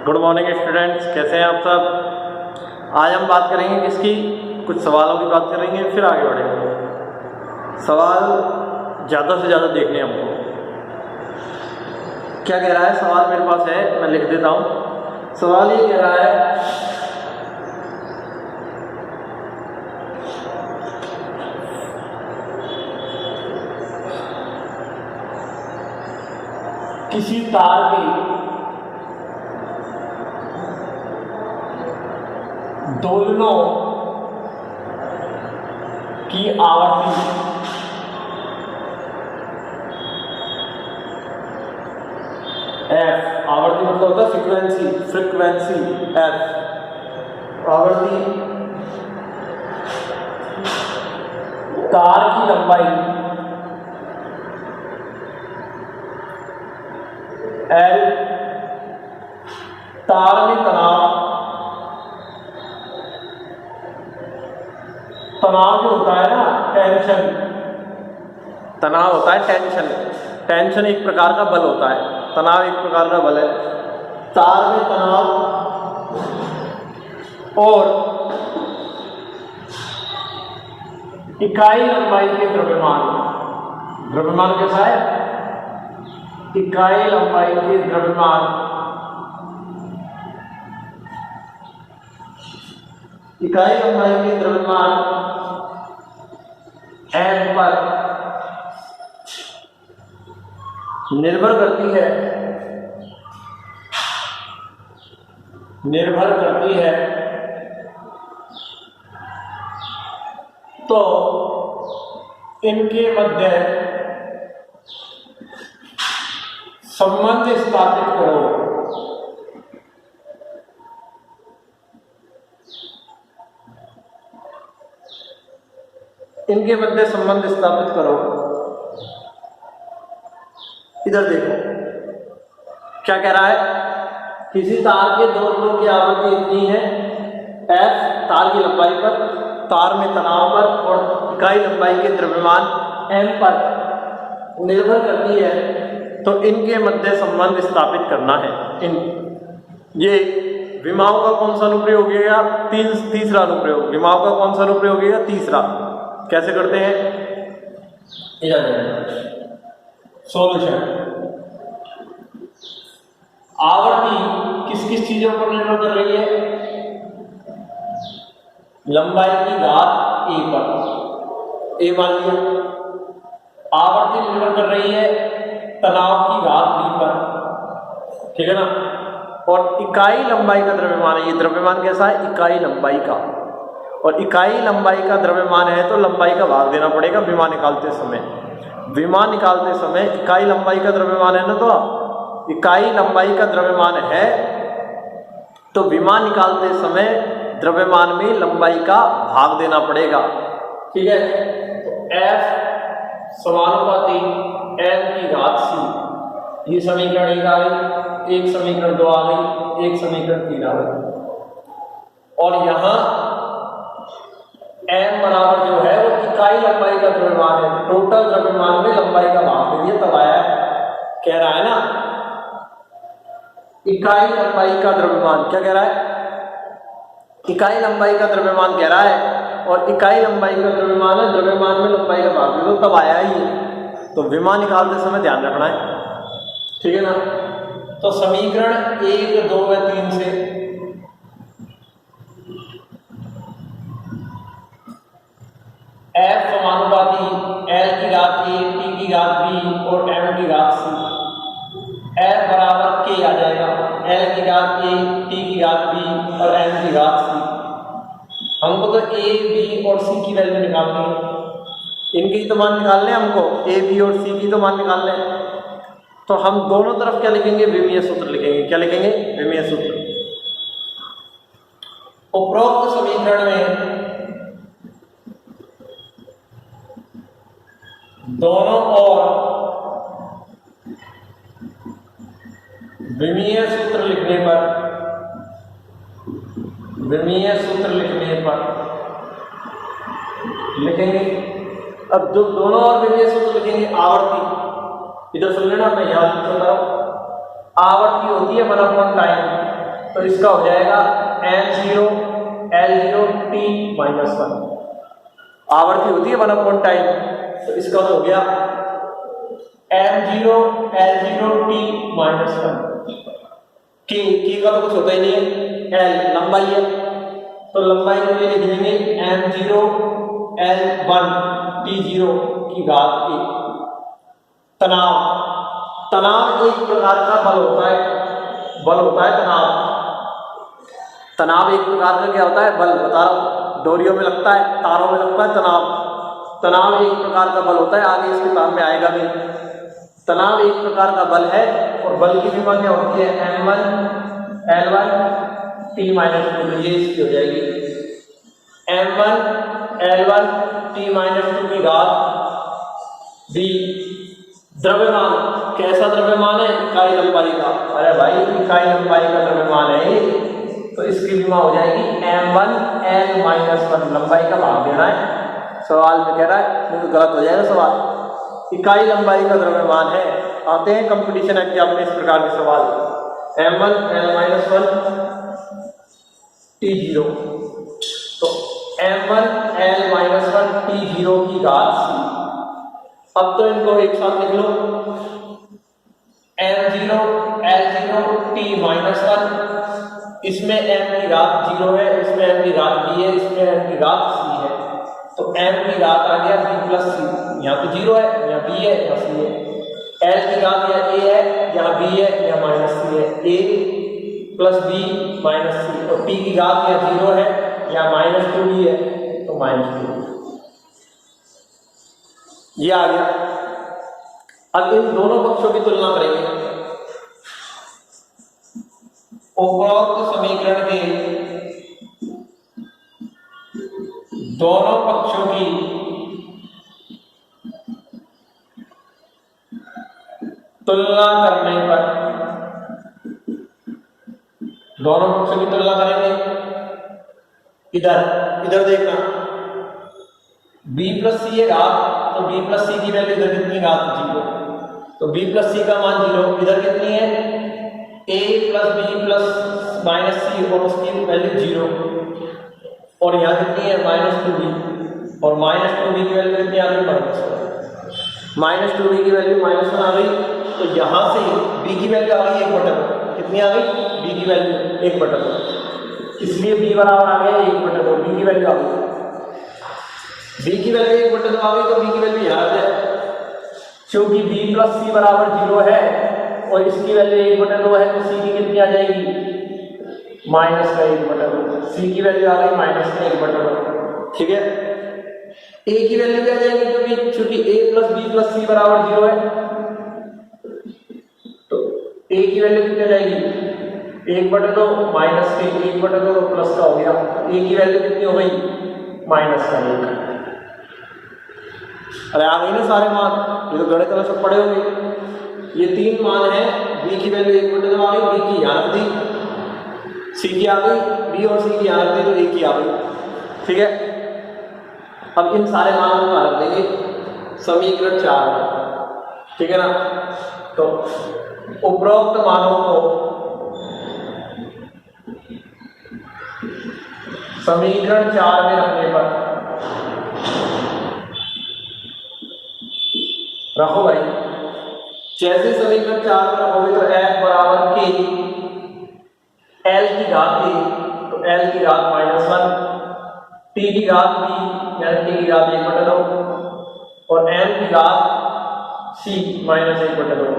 Good morning students, कैसे हैं आप सब। आज हम बात करेंगे किसकी, कुछ सवालों की बात करेंगे, फिर आगे बढ़ेंगे। सवाल ज़्यादा से ज़्यादा देखने हमको। क्या कह रहा है सवाल, मेरे पास है, मैं लिख देता हूँ। सवाल ये कह रहा है किसी तार की दोलनों की आवृत्ति F, आवृत्ति मतलब होता है फ्रीक्वेंसी F, आवृत्ति तार की लंबाई L, तार में तनाव जो होता है ना, टेंशन, तनाव होता है टेंशन एक प्रकार का बल होता है, तनाव एक प्रकार का बल है। तार में तनाव और इकाई लंबाई के द्रव्यमान कैसा है, इकाई लंबाई के द्रव्यमान M पर निर्भर करती है तो इनके मध्य संबंध स्थापित करो। इनके मध्य संबंध स्थापित करो। इधर देखो क्या कह रहा है, किसी तार के दोलनों की आवृत्ति इतनी है F, तार की लंबाई पर, तार में तनाव पर और इकाई लंबाई के द्रव्यमान M पर निर्भर करती है, तो इनके मध्य संबंध स्थापित करना है। ये विमाओं का कौन सा अनुप्रयोग है, तीसरा अनुप्रयोग। विमाओं का कौन सा अनुप्रयोग है, तीसरा। कैसे करते हैं, सॉल्यूशन। आवृत्ति किस चीजों पर निर्भर कर रही है, लंबाई की घात A पर, A मान लिया। आवृत्ति निर्भर कर रही है तनाव की घात B पर, ठीक है ना। और इकाई लंबाई का द्रव्यमान है, ये द्रव्यमान कैसा है, इकाई लंबाई का। और इकाई लंबाई का द्रव्यमान है तो लंबाई का भाग देना पड़ेगा विमा निकालते समय। इकाई लंबाई का द्रव्यमान है ना, तो इकाई लंबाई का द्रव्यमान है तो विमा निकालते समय द्रव्यमान में लंबाई का भाग देना पड़ेगा, ठीक है। तो F समानुपाती L की घात C, ये समीकरण 1 आ गई, एक समीकरण 2 आ गई, एक समीकरण 3 आ गई। और यहां M बराबर जो है वो इकाई लंबाई का द्रव्यमान है, टोटल द्रव्यमान में लंबाई का भाग दे दिया, तब आया है। कह रहा है ना इकाई लंबाई का द्रव्यमान, क्या कह रहा है, इकाई लंबाई का द्रव्यमान कह रहा है, और इकाई लंबाई का द्रव्यमान है, द्रव्यमान में लंबाई का भाग दे दो, तब आया ही। तो विमा निकालते समय ध्यान रखना है, ठीक है ना। तो समीकरण 1, 2 व 3 से F समानुपाती L की घात A, T की घात B और M की घात C, F बराबर K आ जाएगा, L की घात A, T की घात B और M की घात C। हमको तो A, B और C की वैल्यू निकालनी है, इनकी तो मान निकालने हैं हमको, A, B और C की तो मान निकालने हैं। तो हम दोनों तरफ क्या लिखेंगे, विमीय सूत्र लिखेंगे। क्या लिखेंगे, विमीय सूत्र। उपरोक्त समीकरण में दोनों ओर विमीय सूत्र लिखने पर लिखेंगे। अब जो दोनों ओर विमीय सूत्र लिखेंगे, आवर्ती, इधर सुन लेना, मैं याद करता हूं। आवर्ती होती है 1/टाइम, तो इसका हो जाएगा n0 L0 t माइनस 1। आवर्ती होती है 1 टाइम, तो इसका तो हो गया m0 L0 t माइनस 1। की का तो कुछ होता ही नहीं है, L लंबाई है, तो लंबाई के लिए लिख देंगे m0 L1 t0 की घात 1। तनाव एक प्रकार का बल होता है तनाव एक प्रकार का क्या होता है, बल बता रहा हूं, डोरियों में लगता है, तारों में लगता है तनाव एक प्रकार का बल होता है, आगे इसके काम में आएगा भी। तनाव एक प्रकार का बल है और बल की विमा क्या होती है, m1 L1 t माइनस 2, तो ये इसकी हो जाएगी m1 L1 t माइनस 2 की घात b। द्रव्यमान कैसा द्रव्यमान है, इकाई लंबाई का। अरे भाई इकाई लंबाई का द्रव्यमान है, तो इसकी विमा हो जाएगी m1 L माइनस 1। लंबाई का भाग देना है, सवाल में कह रहा है, नहीं तो गलत हो जाएगा सवाल। इकाई लंबाई का द्रव्यमान है, आते हैं कंपटीशन एग्जाम में इस प्रकार के सवाल, m1 L माइनस 1 t0, तो m1 L माइनस 1 t0 की घात c। अब तो इनको एक साथ लिख लो, m0 L0 t माइनस 1, इसमें m की घात 0 है, इसमें m की घात b है, इसमें m की घात c है, तो m की घात आ गया b प्लस c। यहाँ तो 0 है, यहाँ b है, यहाँ c है। l की घात या a है, यहाँ b है, यहाँ माइनस c है, a plus b minus c, और t की घात या 0 है, यहाँ माइनस 2b है, तो माइनस 2। ये आ गया। अब इन दोनों पक्षों की तुलना करेंगे। उपरोक्त समीकरण के दोनों पक्षों की तुलना करने पर, दोनों पक्षों की तुलना करेंगे। इधर देखना, b प्लस सी है घात, तो b प्लस सी की वैल्यू इधर कितनी, घात 0, तो b प्लस सी का मान 0, इधर कितनी है a plus b plus minus C, और उसकी वैल्यू 0, और यहाँ कितनी है माइनस 2b, और माइनस 2b की वैल्यू कितनी आ गई, माइनस 2b की वैल्यू माइनस 1 आ गई। तो यहाँ से b की वैल्यू आ गई 1/2, कितनी आ गई, b की वैल्यू 1/2, इसलिए b बराबर आ गया 1/2, b की वैल्यू आ गई, b की वैल्यू 1/2 आ गई, तो b की वैल्यू यहाँ आ जाए, क्योंकि b प्लस सी बराबर 0 है और इसकी वैल्यू 1/2 है, तो c की कितनी आ जाएगी, माइनस का 1/2, c की वैल्यू आ गई माइनस का 1/2। ठीक है, a की वैल्यू क्या आ जाएगी, क्योंकि चूंकि a plus b plus c बराबर 0 है, तो a की वैल्यू कितनी आ जाएगी, 1/2 माइनस के 1/2 प्लस का हो गया, a की वैल्यू कितनी हो गई, माइनस का 1। अरे आ गई ना सारे मान, ये तो गणित में सब पढ़े होंगे। ये 3 मान है, b की वैल्यू 1/2 आ गई, b की यहाँ रख दी, c की आ गई, b और c की यहाँ रख दी, तो a की आ गई। ठीक है, अब इन सारे मानों को रख देंगे समीकरण 4 में। ठीक है ना, तो उपरोक्त मानों को समीकरण 4 में रखने पर, रखो भाई, जैसे समीकरण 4 में रखोगे तो f बराबर k, l की घात a, तो l की घात -1, t की घात b यानी t की घात 1/2, और m की घात c -1/2,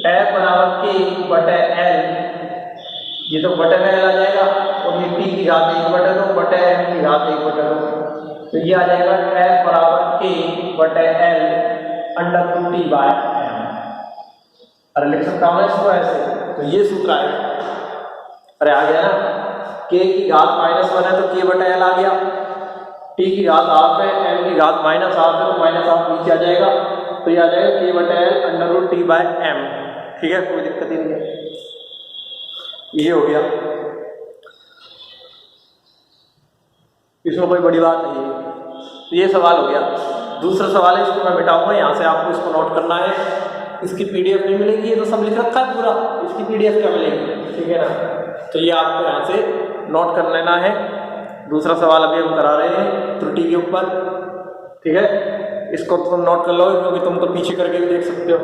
f बराबर k बटे l, ये तो बटे में l आ जाएगा, और ये t की घात 1/2 बटे m की घात 1/2, तो ये आ जाएगा f बराबर k बटे l √2t/m। अरे लिख सकता हूं इसको ऐसे, तो ये सूत्र आएगा। अरे आ गया ना, k की घात -1 है तो k बटा l आ गया, t की घात हाफ है, m की घात -1/2 है, तो -1/2 नीचे आ जाएगा, तो ये आ जाएगा k बटा l √t/m। ठीक है, कोई दिक्कत ही नहीं है, ये हो गया, इसमें कोई बड़ी बात नहीं है। ये सवाल हो गया। दूसरा सवाल है, इसको मैं मिटाऊंगा, यहाँ से आपको इसको नोट करना है। इसकी पीडीएफ नहीं मिलेगी, ये तो सब लिख रखा है पूरा, इसकी पीडीएफ क्या मिलेगी, ठीक है ना। तो ये आपको यहाँ से नोट कर लेना है। दूसरा सवाल अभी हम करा रहे हैं त्रुटि के ऊपर, ठीक है, इसको तुम नोट कर लो क्योंकि तुम तो पीछे करके भी देख सकते हो।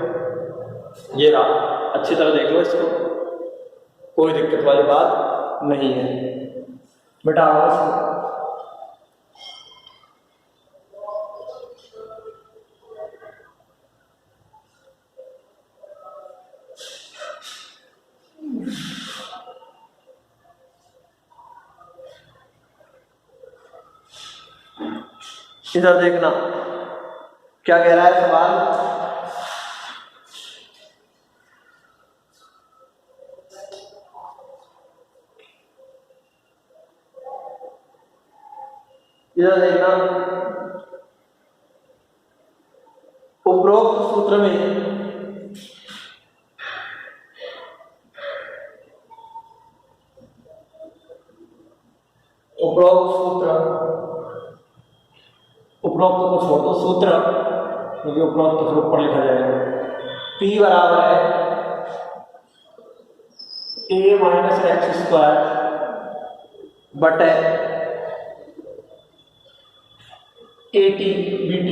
ये रहा, अच्छी तरह देख लो इसको, कोई दिक्कत वाली बात नहीं है बेटा। इधर देखना क्या कह रहा है सवाल। इधर देखना, उपरोक्त सूत्र में उपरोक्त को छोड़ दो सूत्र, क्योंकि उपरोक्त तो फिर ऊपर लिखा जाएगा। P बराबर है a माइनस एक्स स्क्वायर बटे AT BT।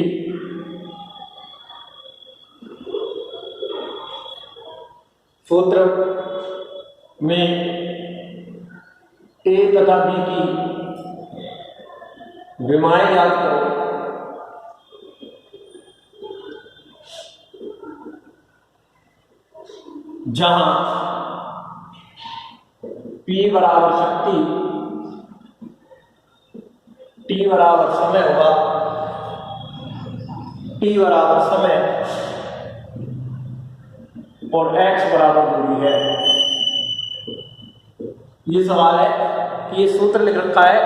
सूत्र में a तथा b की विमाएं याद करो। जहां P बराबर शक्ति, T बराबर समय होगा, T बराबर समय और X बराबर दूरी है। ये सवाल है कि ये सूत्र लिख रखा है,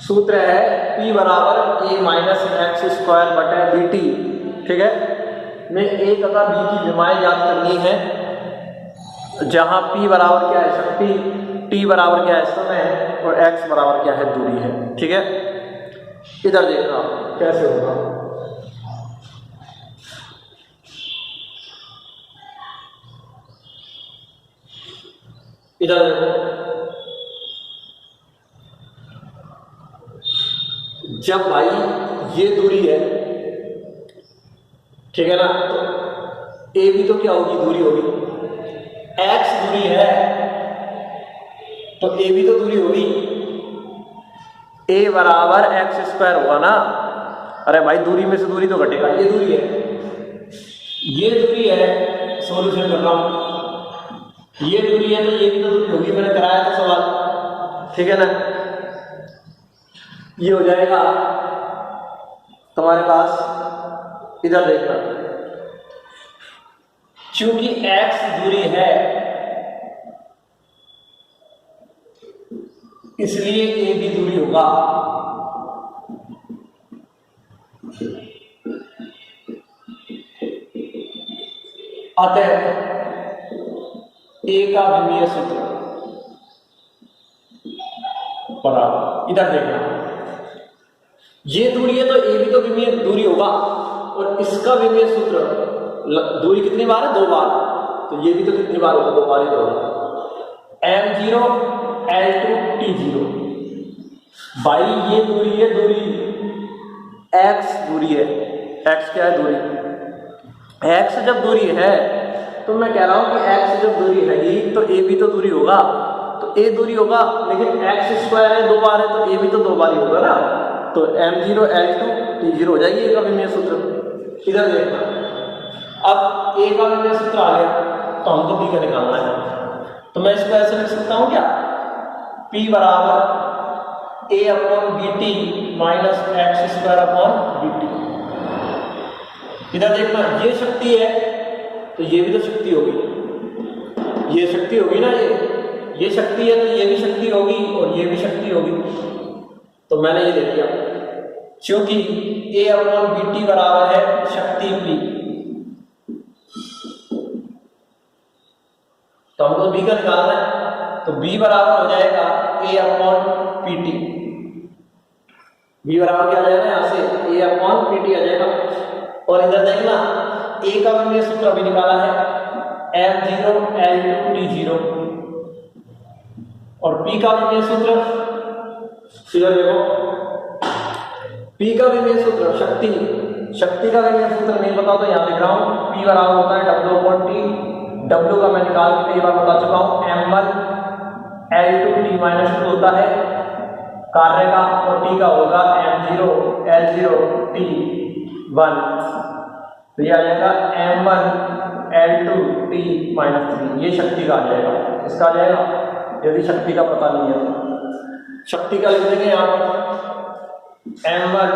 सूत्र है P बराबर a माइनस एक्स स्क्वायर बटे BT, ठीक है। में a तथा b की विमाएं याद करनी है, जहां P बराबर क्या है शक्ति, T बराबर क्या है समय और X बराबर क्या है दूरी है, ठीक है। इधर देखना कैसे होगा। इधर देखो, जब भाई ये दूरी है, ठीक है ना, तो ए भी तो क्या होगी, दूरी होगी। एक्स दूरी है तो ए भी तो दूरी होगी, ए बराबर एक्स स्क्वायर होगा ना। अरे भाई दूरी में से दूरी तो घटेगा, ये दूरी है, ये दूरी है, सॉल्यूशन कर रहा हूं, ये दूरी है तो ये भी तो दूरी होगी, मैंने कराया था सवाल, ठीक है ना। ये हो जाएगा तुम्हारे पास। इधर देखना, चूंकि x दूरी है इसलिए a भी दूरी होगा। अतः a का विमीय सूत्र बराबर, इधर देखना, ये दूरी है तो a भी तो विमीय दूरी होगा और इसका विमीय सूत्र, दूरी कितनी बार है, 2 बार, तो ये भी तो कितनी बार होगा, 2 बार ही होगा। m0 L2 T0, भाई ये दूरी है, दूरी x दूरी है, x क्या है, दूरी। x जब दूरी है तो मैं कह रहा हूं कि x जब दूरी है तो a भी तो दूरी होगा, तो a दूरी होगा, लेकिन x स्क्वायर है, 2 बार है, तो a भी तो 2 बार ही होगा ना। तो m0 L2 T0 हो जाएगी a का विमीय सूत्र। इधर देखना, अब a का विमीय सूत्र आ गया तो हमको b का निकालना है, तो मैं इसको ऐसे लिख सकता हूं क्या, p बराबर a upon bt minus x square upon bt। इधर देखना, ये शक्ति है तो ये भी तो शक्ति होगी, ये शक्ति होगी ना, ये शक्ति है तो ये भी शक्ति होगी और ये भी शक्ति होगी, तो मैंने ये ले लिया, क्योंकि a अपॉन bt बराबर है शक्ति p, तो हमको b का निकालना है, तो b बराबर हो जाएगा a अपॉन pt, b बराबर क्या आ जाएगा, यहाँ से a अपॉन pt आ जाएगा। और इधर देखना, ए का विमीय सूत्र अभी निकाला है F0 L2 T0 और P का विमीय सूत्र इधर देखो, P का विमीय सूत्र शक्ति का विमीय सूत्र नहीं पता तो यहाँ लिख रहा हूँ, P बराबर होता है W/T। W का मैं निकाल के कई बार बता चुका हूँ, M1 L2 T-2 होता है कार्य का, और T का होगा M0 L0 T1, तो ये आ जाएगा M1 L2 T-3, ये शक्ति का आ जाएगा। इसका आ जाएगा यदि शक्ति का पता नहीं है तो शक्ति का लिख देंगे यहाँ पर M1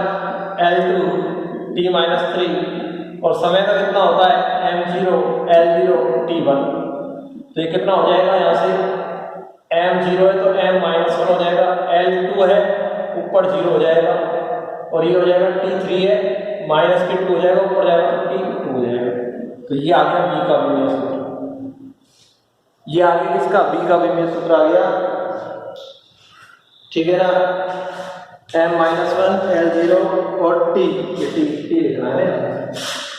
L2 T-3 और समय का कितना होता है M0 L0 T1, तो ये कितना हो जाएगा यहाँ से M0 है तो M-1 हो जाएगा, L2 है ऊपर 0 हो जाएगा और ये हो जाएगा T3 है माइनस के 2 हो जाएगा ऊपर जाएगा तो T2 हो जाएगा। तो ये आ गया B का विमीय सूत्र, ये आ गया किसका B का विमीय सूत्र आ गया, ठीक है ना। M-1 L0 और T, ये T लिखना है,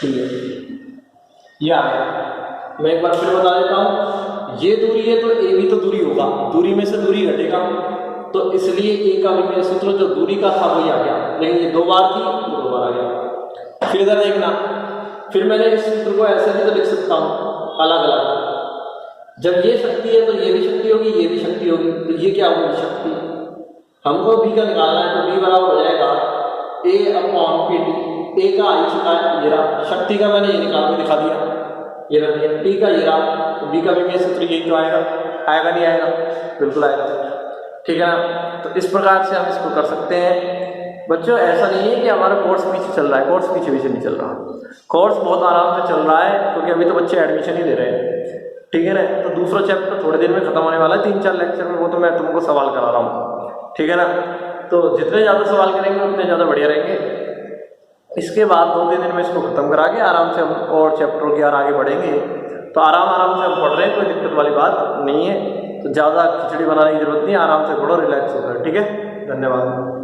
ठीक है, ये आ गया। मैं एक बार फिर बता देता हूँ, ये दूरी है तो ए भी तो दूरी होगा, दूरी में से दूरी घटेगा, तो इसलिए ए का विमीय सूत्र जो दूरी का था वही आ गया, लेकिन ये 2 बार थी तो 2 बार आ गया। फिर इधर देखना, फिर मैंने इस सूत्र को ऐसे भी तो लिख सकता हूँ अलग अलग, जब ये शक्ति है तो ये भी शक्ति होगी, ये भी शक्ति होगी, तो ये क्या होगी शक्ति, हमको बी का निकालना है तो बी बराबर हो जाएगा A/PT, ए का आयुष का ये रहा, शक्ति का मैंने ये निकाल के दिखा दिया, ये रख दिया, T का ये रहा, तो B का विमीय सूत्र यही तो आएगा, आएगा नहीं आएगा, बिल्कुल आएगा, ठीक है ना। तो इस प्रकार से हम इसको कर सकते हैं बच्चों। ऐसा नहीं है कि हमारा कोर्स पीछे चल रहा है, कोर्स पीछे नहीं चल रहा, कोर्स बहुत आराम से चल रहा है क्योंकि अभी तो बच्चे एडमिशन ही दे रहे हैं, ठीक है ना। तो दूसरा चैप्टर थोड़े दिन में खत्म होने वाला है, 3-4 लेक्चर में, वो तो मैं तुमको सवाल करा रहा हूँ, ठीक है ना। तो जितने ज़्यादा सवाल करेंगे उतने ज़्यादा बढ़िया रहेंगे। इसके बाद 2-3 दिन में इसको खत्म करा के आराम से हम और चैप्टरों की आगे बढ़ेंगे, तो आराम से हम पढ़ रहे हैं, कोई दिक्कत वाली बात नहीं है। तो ज़्यादा खिचड़ी बनाने की जरूरत नहीं है, आराम से पढ़ो, रिलैक्स होकर, ठीक है। धन्यवाद।